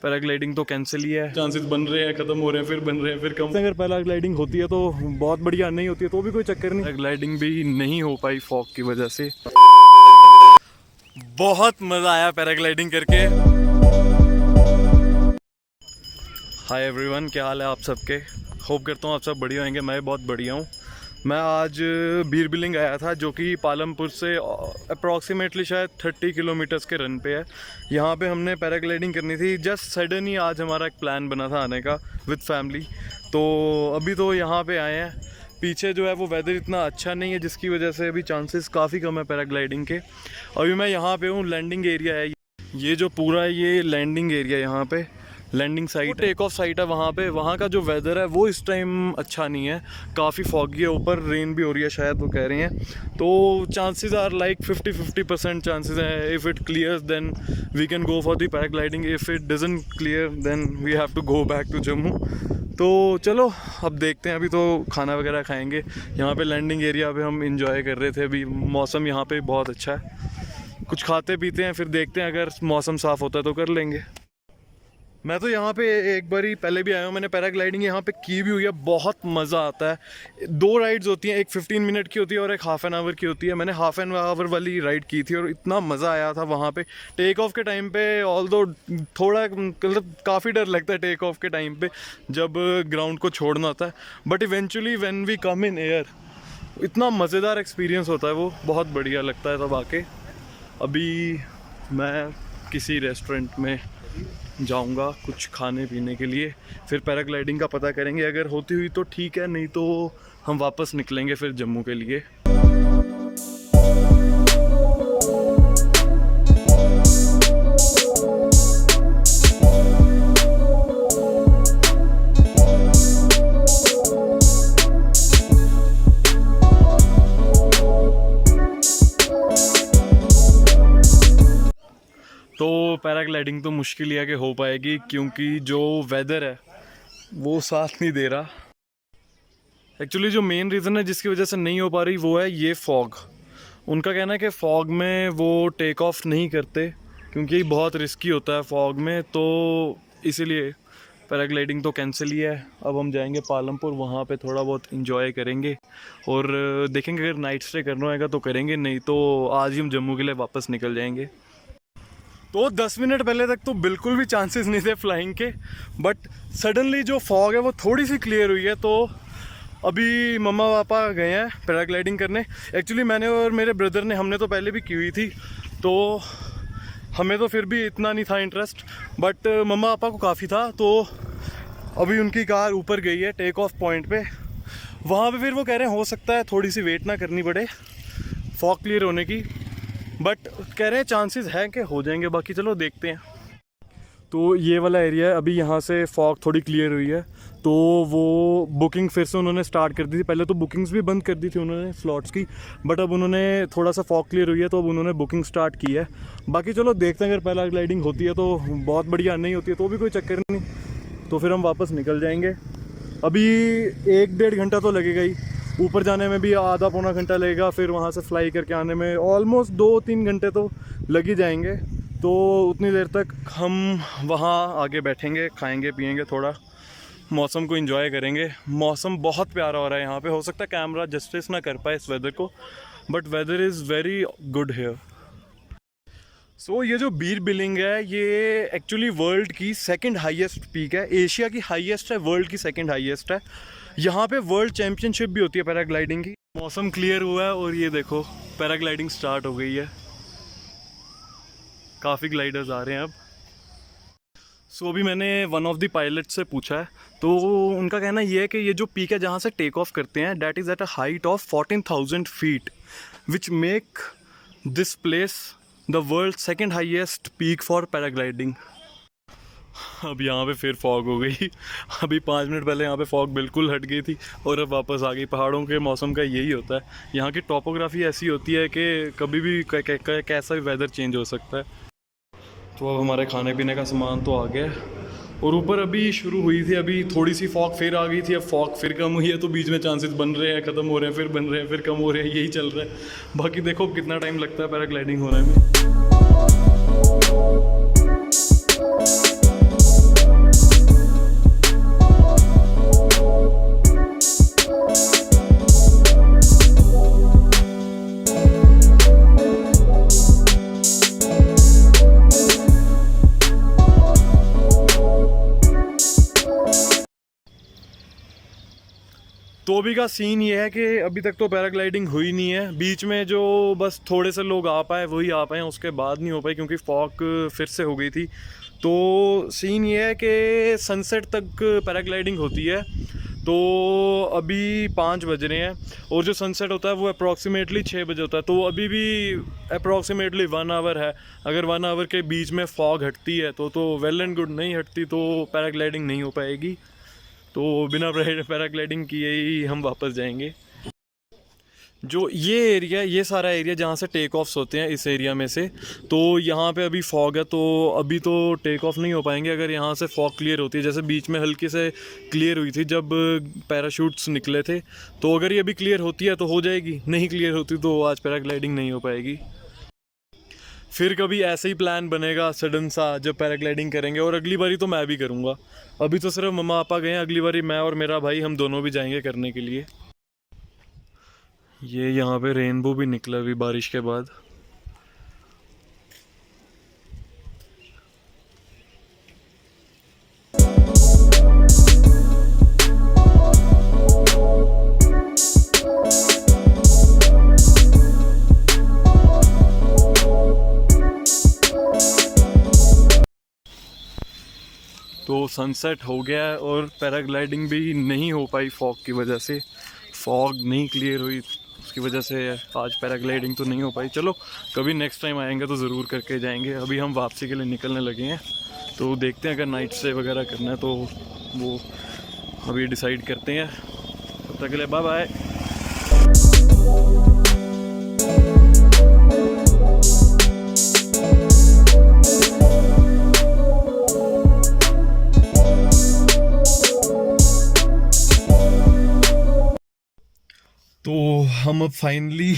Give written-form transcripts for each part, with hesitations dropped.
Paragliding तो cancel ही है, chances बन रहे हैं, ख़त्म हो रहे हैं, फिर बन रहे हैं, फिर कम। अगर पैराग्लाइडिंग होती है तो बहुत बढ़िया, नहीं होती है तो भी कोई चक्कर नहीं। पैराग्लाइडिंग भी नहीं हो पाई फॉग की वजह से। बहुत मज़ा आया पैराग्लाइडिंग करके। हाय एवरीवन, क्या हाल है आप सबके? होप करता हूँ आप सब बढ़िया होंगे। मैं बहुत बढ़िया हूँ। मैं आज बीर बिलिंग आया था, जो कि पालमपुर से अप्रॉक्सीमेटली शायद 30 किलोमीटर्स के रन पे है। यहाँ पे हमने पैराग्लाइडिंग करनी थी। जस्ट सडन ही आज हमारा एक प्लान बना था आने का विद फैमिली। तो अभी तो यहाँ पे आए हैं। पीछे जो है वो वेदर इतना अच्छा नहीं है, जिसकी वजह से अभी चांसेस काफ़ी कम है पैराग्लाइडिंग के। अभी मैं यहाँ पे हूँ, लैंडिंग एरिया है ये जो पूरा है, ये लैंडिंग एरिया यहाँ पे landing site, take off site है वहाँ पे। वहाँ का जो वेदर है वो इस टाइम अच्छा नहीं है, काफ़ी फॉगी है, ऊपर रेन भी हो रही है शायद, वो कह रही हैं। तो चांसेस आर लाइक 50-50% चांसेस है। If it clears then we can go for the paragliding, if it doesn't clear then we have to go back to Jammu. तो चलो अब देखते हैं। अभी तो खाना वगैरह खाएंगे। यहाँ पे लैंडिंग एरिया पे हम इंजॉय कर रहे थे। अभी मौसम यहाँ पे बहुत अच्छा है, कुछ खाते पीते हैं, फिर देखते हैं अगर मौसम साफ़ होता है तो कर लेंगे। मैं तो यहाँ पे एक बार ही पहले भी आया हूँ, मैंने पैराग्लाइडिंग यहाँ पे की भी हुई है। बहुत मज़ा आता है। 2 राइड्स होती हैं, एक 15 मिनट की होती है और एक हाफ़ एन आवर की होती है। मैंने हाफ़ एन आवर वाली राइड की थी और इतना मज़ा आया था वहाँ पे। टेक ऑफ के टाइम पे ऑल्दो थोड़ा मतलब काफ़ी डर लगता है टेक ऑफ के टाइम पे, जब ग्राउंड को छोड़ना होता है। But eventually when we come in air, इतना मज़ेदार एक्सपीरियंस होता है वो, बहुत बढ़िया लगता है तब आके। अभी मैं किसी रेस्टोरेंट में जाऊंगा कुछ खाने पीने के लिए, फिर पैराग्लाइडिंग का पता करेंगे। अगर होती हुई तो ठीक है, नहीं तो हम वापस निकलेंगे फिर जम्मू के लिए। तो पैराग्लाइडिंग तो मुश्किल ही है कि हो पाएगी, क्योंकि जो वेदर है वो साथ नहीं दे रहा। एक्चुअली जो मेन रीज़न है जिसकी वजह से नहीं हो पा रही वो है ये फॉग। उनका कहना है कि फ़ॉग में वो टेक ऑफ नहीं करते, क्योंकि बहुत रिस्की होता है फॉग में। तो इसीलिए पैराग्लाइडिंग तो कैंसिल ही है। अब हम जाएंगे पालमपुर, वहाँ पे थोड़ा बहुत इंजॉय करेंगे और देखेंगे अगर नाइट स्टे करना होगा तो करेंगे, नहीं तो आज ही हम जम्मू के लिए वापस निकल जाएंगे। तो 10 मिनट पहले तक तो बिल्कुल भी चांसेस नहीं थे फ्लाइंग के, बट सडनली जो फॉग है वो थोड़ी सी क्लियर हुई है। तो अभी मम्मा पापा गए हैं पैराग्लाइडिंग करने। एक्चुअली मैंने और मेरे ब्रदर ने, हमने तो पहले भी की हुई थी, तो हमें तो फिर भी इतना नहीं था इंटरेस्ट, बट मम्मा पापा को काफ़ी था। तो अभी उनकी कार ऊपर गई है टेक ऑफ पॉइंट पे, वहाँ पे फिर वो कह रहे हैं हो सकता है थोड़ी सी वेट ना करनी पड़े फॉग क्लियर होने की, बट कह रहे हैं चांसेस हैं कि हो जाएंगे। बाकी चलो देखते हैं। तो ये वाला एरिया है, अभी यहाँ से फॉग थोड़ी क्लियर हुई है, तो वो बुकिंग फिर से उन्होंने स्टार्ट कर दी थी। पहले तो बुकिंग्स भी बंद कर दी थी उन्होंने स्लॉट्स की, बट अब उन्होंने थोड़ा सा फॉग क्लियर हुई है तो अब उन्होंने बुकिंग स्टार्ट की है। बाकी चलो देखते हैं, अगर पैराग्लाइडिंग होती है तो बहुत बढ़िया, नहीं होती है तो भी कोई चक्कर नहीं, तो फिर हम वापस निकल जाएंगे। अभी 1-1.5 घंटा तो लगेगा ही, ऊपर जाने में भी आधा पौना घंटा लगेगा, फिर वहाँ से फ्लाई करके आने में ऑलमोस्ट 2-3 घंटे तो लग ही जाएंगे। तो उतनी देर तक हम वहाँ आगे बैठेंगे, खाएंगे पिएंगे, थोड़ा मौसम को एंजॉय करेंगे। मौसम बहुत प्यारा हो रहा है यहाँ पे। हो सकता है कैमरा जस्टिस ना कर पाए इस वेदर को, but weather is very good here. So ये जो बीर बिलिंग है ये एक्चुअली वर्ल्ड की 2nd हाईएस्ट पीक है। एशिया की हाईएस्ट है, वर्ल्ड की 2nd हाईएस्ट है। यहाँ पे वर्ल्ड चैम्पियनशिप भी होती है पैराग्लाइडिंग की। मौसम क्लियर हुआ है और ये देखो पैराग्लाइडिंग स्टार्ट हो गई है। काफ़ी ग्लाइडर्स आ रहे हैं अब। सो अभी मैंने वन ऑफ द पायलट से पूछा है, तो उनका कहना ये है कि ये जो पीक है जहाँ से टेक ऑफ करते हैं, that is at a height of 14,000 feet, which make this place the world 2nd highest peak for paragliding. अब यहाँ पे फिर फॉग हो गई। अभी 5 मिनट पहले यहाँ पे फॉग बिल्कुल हट गई थी और अब वापस आ गई। पहाड़ों के मौसम का यही होता है, यहाँ की टोपोग्राफी ऐसी होती है कि कभी भी कैसा भी वेदर चेंज हो सकता है। तो अब हमारे खाने पीने का सामान तो आ गया और ऊपर अभी शुरू हुई थी, अभी थोड़ी सी फॉग फिर आ गई थी, अब फॉग फिर कम हुई है। तो बीच में चांसेस बन रहे हैं, ख़त्म हो रहे हैं, फिर बन रहे हैं, फिर कम हो रहे हैं, यही चल रहा है। बाकी देखो कितना टाइम लगता है पैराग्लाइडिंग होने में। तो अभी का सीन ये है कि अभी तक तो पैराग्लाइडिंग हुई नहीं है, बीच में जो बस थोड़े से लोग आ पाए वही आ पाए, उसके बाद नहीं हो पाई क्योंकि फॉग फिर से हो गई थी। तो सीन ये है कि सनसेट तक पैराग्लाइडिंग होती है। तो अभी 5 बज रहे हैं और जो सनसेट होता है वो अप्रॉक्सीमेटली 6 बजे होता है। तो अभी भी अप्रॉक्सीमेटली 1 आवर है। अगर 1 आवर के बीच में फॉग हटती है तो वेल एंड गुड, नहीं हटती तो पैराग्लाइडिंग नहीं हो पाएगी। तो बिना पैराग्लाइडिंग किए ही हम वापस जाएंगे। जो ये एरिया, ये सारा एरिया जहाँ से टेक ऑफ्स होते हैं, इस एरिया में से, तो यहाँ पे अभी फॉग है, तो अभी तो टेक ऑफ नहीं हो पाएंगे। अगर यहाँ से फॉग क्लियर होती है, जैसे बीच में हल्की से क्लियर हुई थी जब पैराशूट्स निकले थे, तो अगर ये अभी क्लियर होती है तो हो जाएगी, नहीं क्लियर होती तो आज पैराग्लाइडिंग नहीं हो पाएगी। फिर कभी ऐसे ही प्लान बनेगा सडन सा जब पैराग्लाइडिंग करेंगे, और अगली बारी तो मैं भी करूँगा। अभी तो सिर्फ मम्मा पापा गए हैं, अगली बारी मैं और मेरा भाई हम दोनों भी जाएंगे करने के लिए। ये यहाँ पे रेनबो भी निकला अभी बारिश के बाद। तो सनसेट हो गया है और पैराग्लाइडिंग भी नहीं हो पाई फॉग की वजह से। फॉग नहीं क्लियर हुई, उसकी वजह से आज पैराग्लाइडिंग तो नहीं हो पाई। चलो कभी नेक्स्ट टाइम आएंगे तो ज़रूर करके जाएंगे। अभी हम वापसी के लिए निकलने लगे हैं, तो देखते हैं अगर नाइट स्टे वगैरह करना है तो वो अभी डिसाइड करते हैं। तब तक के लिए बाय बाय। तो हम अब फाइनली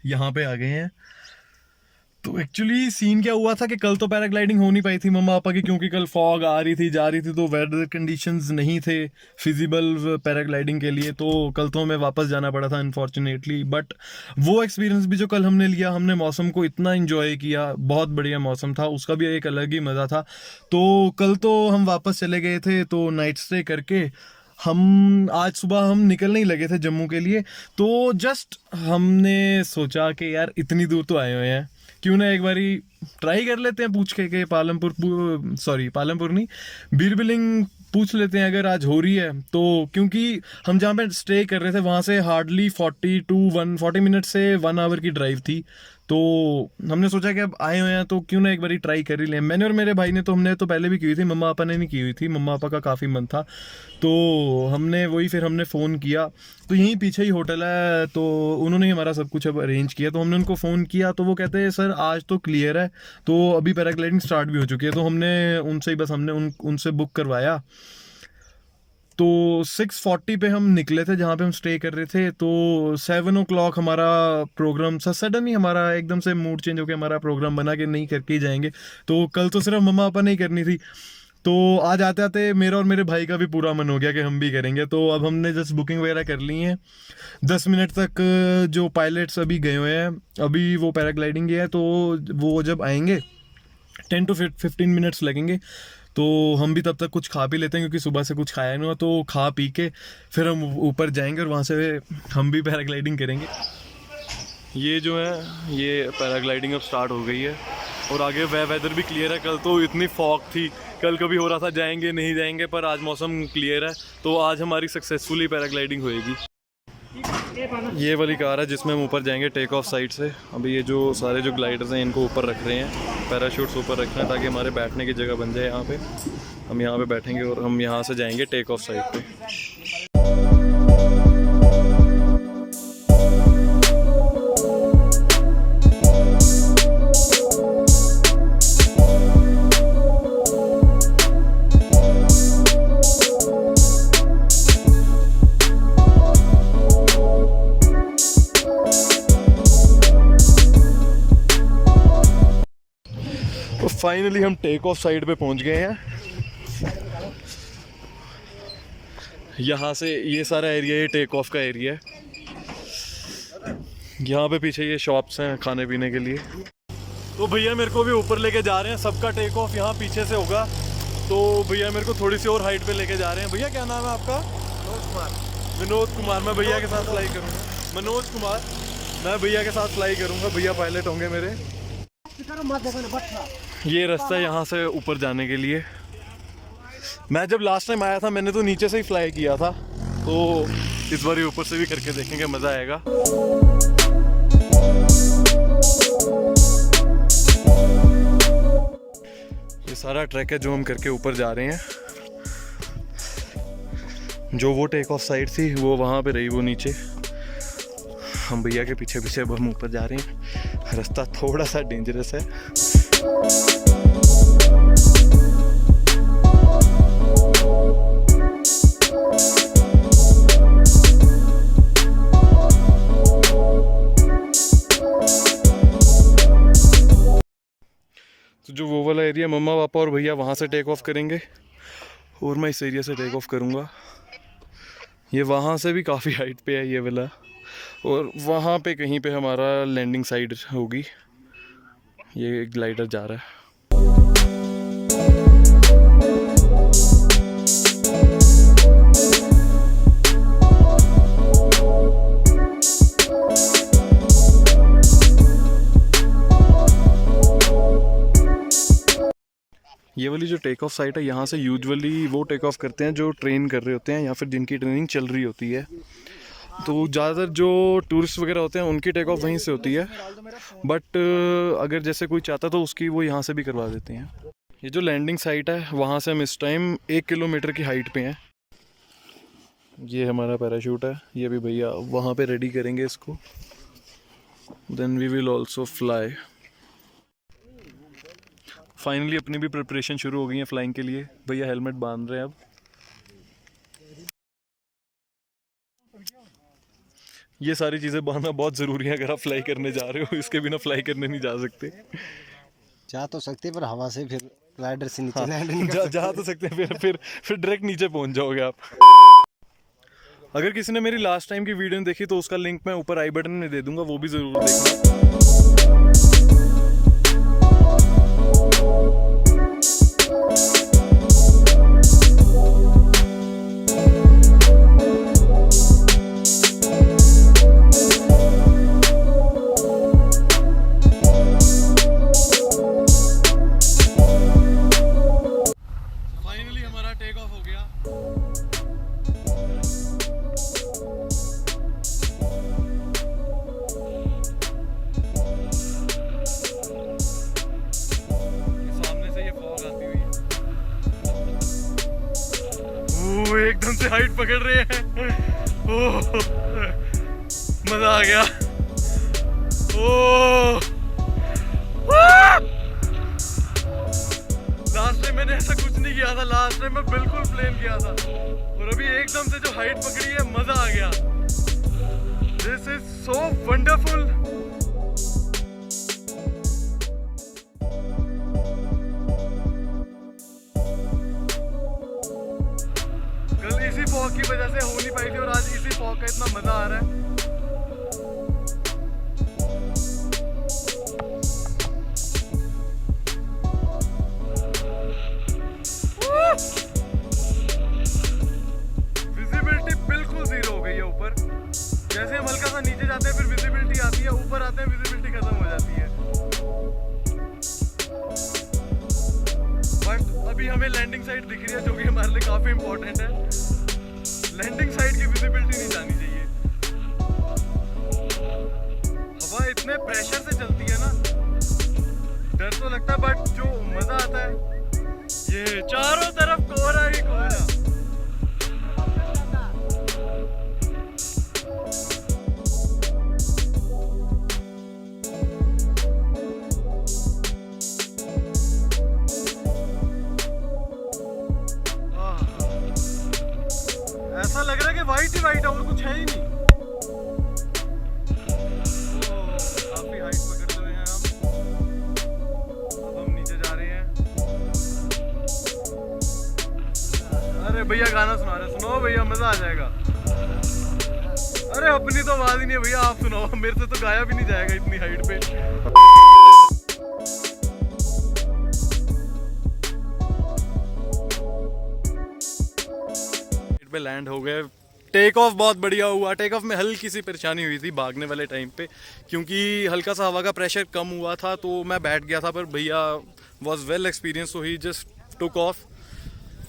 यहाँ पे आ गए हैं। तो एक्चुअली सीन क्या हुआ था कि कल तो पैराग्लाइडिंग हो नहीं पाई थी मम्मा पापा की, क्योंकि कल फॉग आ रही थी जा रही थी, तो वेदर कंडीशंस नहीं थे फिजिबल पैराग्लाइडिंग के लिए। तो कल तो हमें वापस जाना पड़ा था अनफॉर्चुनेटली। बट वो एक्सपीरियंस भी जो कल हमने लिया, हमने मौसम को इतना इंजॉय किया, बहुत बढ़िया मौसम था, उसका भी एक अलग ही मज़ा था। तो कल तो हम वापस चले गए थे, तो नाइट स्टे करके हम आज सुबह हम निकलने ही लगे थे जम्मू के लिए। तो जस्ट हमने सोचा कि यार इतनी दूर तो आए हुए हैं, क्यों ना एक बारी ट्राई कर लेते हैं पूछ के पालमपुर नहीं, बीरबिलिंग पूछ लेते हैं अगर आज हो रही है तो। क्योंकि हम जहाँ पे स्टे कर रहे थे वहाँ से हार्डली 40 मिनट से 1 आवर की ड्राइव थी। तो हमने सोचा कि अब आए हुए हैं तो क्यों ना एक बारी ट्राई कर ही लें। मैंने और मेरे भाई ने तो हमने तो पहले भी की हुई थी, मम्मा पापा ने नहीं की हुई थी, मम्मा पापा का काफ़ी मन था। तो हमने वही फिर हमने फ़ोन किया, तो यहीं पीछे ही होटल है, तो उन्होंने ही हमारा सब कुछ अब अरेंज किया। तो हमने उनको फ़ोन किया तो वो कहते हैं सर आज तो क्लियर है, तो अभी पैराग्लाइडिंग स्टार्ट भी हो चुकी है। तो हमने उनसे ही बस हमने उनसे बुक करवाया। तो 6:40 पे हम निकले थे जहाँ पे हम स्टे कर रहे थे। तो 7 o'clock हमारा प्रोग्राम सडन ही हमारा एकदम से मूड चेंज हो गया, हमारा प्रोग्राम बना के नहीं करके ही जाएंगे। तो कल तो सिर्फ मम्मा पापा नहीं करनी थी, तो आज आते आते मेरा और मेरे भाई का भी पूरा मन हो गया कि हम भी करेंगे। तो अब हमने जस्ट बुकिंग वगैरह कर ली है। 10 मिनट तक जो पायलट्स अभी गए हुए हैं, अभी वो पैराग्लाइडिंग है, तो वो जब आएंगे 10 to 15 मिनट्स लगेंगे। तो हम भी तब तक कुछ खा पी लेते हैं, क्योंकि सुबह से कुछ खाया नहीं हुआ। तो खा पी के फिर हम ऊपर जाएंगे और वहाँ से हम भी पैराग्लाइडिंग करेंगे। ये जो है ये पैराग्लाइडिंग अब स्टार्ट हो गई है और आगे वेदर भी क्लियर है। कल तो इतनी फॉग थी, कल कभी हो रहा था जाएंगे नहीं जाएंगे, पर आज मौसम क्लियर है, तो आज हमारी सक्सेसफुली पैराग्लाइडिंग होएगी। ये वाली कार है जिसमें हम ऊपर जाएंगे टेक ऑफ साइड से। अभी ये जो सारे जो ग्लाइडर्स हैं इनको ऊपर रख रहे हैं, पैराशूट्स ऊपर रख रहे हैं ताकि हमारे बैठने की जगह बन जाए। यहाँ पे हम यहाँ पे बैठेंगे और हम यहाँ से जाएंगे टेक ऑफ साइड पे। फाइनली हम टेक ऑफ साइड पे पहुंच गए हैं। यहाँ से ये सारा एरिया ये टेक ऑफ का एरिया है। यहाँ पे पीछे ये शॉप्स हैं खाने पीने के लिए। तो भैया मेरे को भी ऊपर लेके जा रहे हैं, सबका टेक ऑफ यहाँ पीछे से होगा। तो भैया मेरे को थोड़ी सी और हाइट पे लेके जा रहे हैं। भैया क्या नाम है आपका? विनोद कुमार, मैं भैया के साथ फ्लाई करूँगा। मनोज कुमार, मैं भैया के साथ फ्लाई करूँगा, भैया पायलट होंगे मेरे। ये रास्ता है यहाँ से ऊपर जाने के लिए। मैं जब लास्ट टाइम आया था मैंने तो नीचे से ही फ्लाई किया था, तो इस बार ऊपर से भी करके देखेंगे, मज़ा आएगा। ये सारा ट्रैक है जो हम करके ऊपर जा रहे हैं। जो वो टेक ऑफ साइड थी वो वहाँ पे रही, वो नीचे। हम भैया के पीछे पीछे अब हम ऊपर जा रहे हैं। रास्ता थोड़ा सा डेंजरस है। तो जो वो वाला एरिया, मम्मा पापा और भैया वहाँ से टेक ऑफ करेंगे और मैं इस एरिया से टेक ऑफ करूँगा। ये वहाँ से भी काफ़ी हाइट पे है ये वाला, और वहाँ पे कहीं पे हमारा लैंडिंग साइड होगी। ये ग्लाइडर जा रहा है। ये वाली जो टेक ऑफ साइट है, यहाँ से यूजुअली वो टेक ऑफ करते हैं जो ट्रेन कर रहे होते हैं या फिर जिनकी ट्रेनिंग चल रही होती है। तो ज़्यादातर जो टूरिस्ट वगैरह होते हैं उनकी टेक ऑफ वहीं से होती है, बट अगर जैसे कोई चाहता तो उसकी वो यहाँ से भी करवा देते हैं। ये जो लैंडिंग साइट है वहाँ से हम इस टाइम 1 किलोमीटर की हाइट पे हैं। ये हमारा पैराशूट है, ये भी भैया वहाँ पे रेडी करेंगे इसको। Then we will also fly. Finally अपनी भी प्रिपरेशन शुरू हो गई है फ्लाइंग के लिए। भैया हेलमेट बांध रहे हैं अब। ये सारी चीज़ें बांधना बहुत ज़रूरी है अगर आप फ्लाई करने जा रहे हो, इसके बिना फ्लाई करने नहीं जा सकते। जा तो सकते पर हवा से फिर ग्लाइडर से नीचे लैंड नहीं जा तो सकते हैं, फिर डायरेक्ट नीचे पहुंच जाओगे आप। अगर किसी ने मेरी लास्ट टाइम की वीडियो देखी तो उसका लिंक मैं ऊपर आई बटन में दे दूंगा, वो भी ज़रूर देखना। एकदम से हाइट पकड़ रहे हैं। ओह मजा आ गया। ओह लास्ट टाइम मैंने ऐसा कुछ नहीं किया था, लास्ट टाइम मैं बिल्कुल प्लेन किया था, और अभी एकदम से जो हाइट पकड़ी है मजा आ गया। This is so wonderful. Fog की वजह से हो नहीं पाई थी और आज इसी फॉग का इतना मजा आ रहा है। विजिबिलिटी बिल्कुल जीरो हो गई है ऊपर। जैसे हम हल्का सा नीचे जाते हैं फिर विजिबिलिटी आती है, ऊपर आते हैं विजिबिलिटी खत्म हो जाती है। बट अभी हमें लैंडिंग साइट दिख रही है जो कि हमारे लिए काफी इंपॉर्टेंट है। लैंडिंग साइड की विजिबिलिटी नहीं जानी चाहिए। हवा इतने प्रेशर से चलती है ना, डर तो लगता है बट जो मजा आता है, ये चारों तरफ कोहरा ही कोहरा। ऐसा लग रहा है कि वाइट ही वाइट है और कुछ है ही नहीं। काफी हाइट पकड़ते हुए हैं हम। अब हम नीचे जा रहे हैं। अरे भैया गाना सुना रहे, सुनाओ भैया, मजा आ जाएगा। अरे अपनी तो आवाज ही नहीं है भैया, आप सुनाओ, मेरे से तो गाया भी नहीं जाएगा इतनी हाइट पे। पे लैंड हो गए टेक ऑफ बहुत बढ़िया हुआ। टेक ऑफ में हल्की सी परेशानी हुई थी भागने वाले टाइम पे, क्योंकि हल्का सा हवा का प्रेशर कम हुआ था तो मैं बैठ गया था, पर भैया was well experience, so he just took off.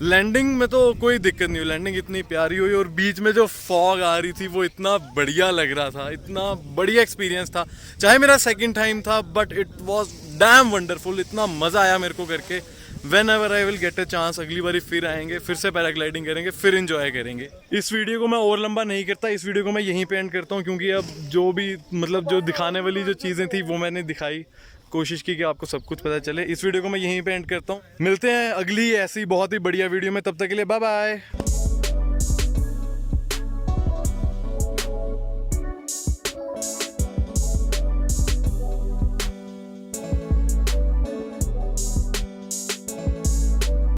Landing में तो कोई दिक्कत नहीं हुई, लैंडिंग इतनी प्यारी हुई, और बीच में जो फॉग आ रही थी वो इतना बढ़िया लग रहा था, इतना बढ़िया एक्सपीरियंस था। चाहे मेरा सेकंड टाइम था but it was dam wonderful, इतना मज़ा आया मेरे को करके। When ever I will get a chance, अगली बारी फिर आएंगे, फिर से पैराग्लाइडिंग करेंगे, फिर इंजॉय करेंगे। इस वीडियो को मैं और लंबा नहीं करता, इस वीडियो को मैं यहीं पे एंड करता हूँ, क्योंकि अब जो भी मतलब जो दिखाने वाली जो चीज़ें थी वो मैंने दिखाई, कोशिश की कि आपको सब कुछ पता चले। इस वीडियो को मैं यहीं पे एंड करता हूँ, मिलते हैं अगली ऐसी बहुत ही बढ़िया वीडियो में, तब तक के लिए बाय बाय।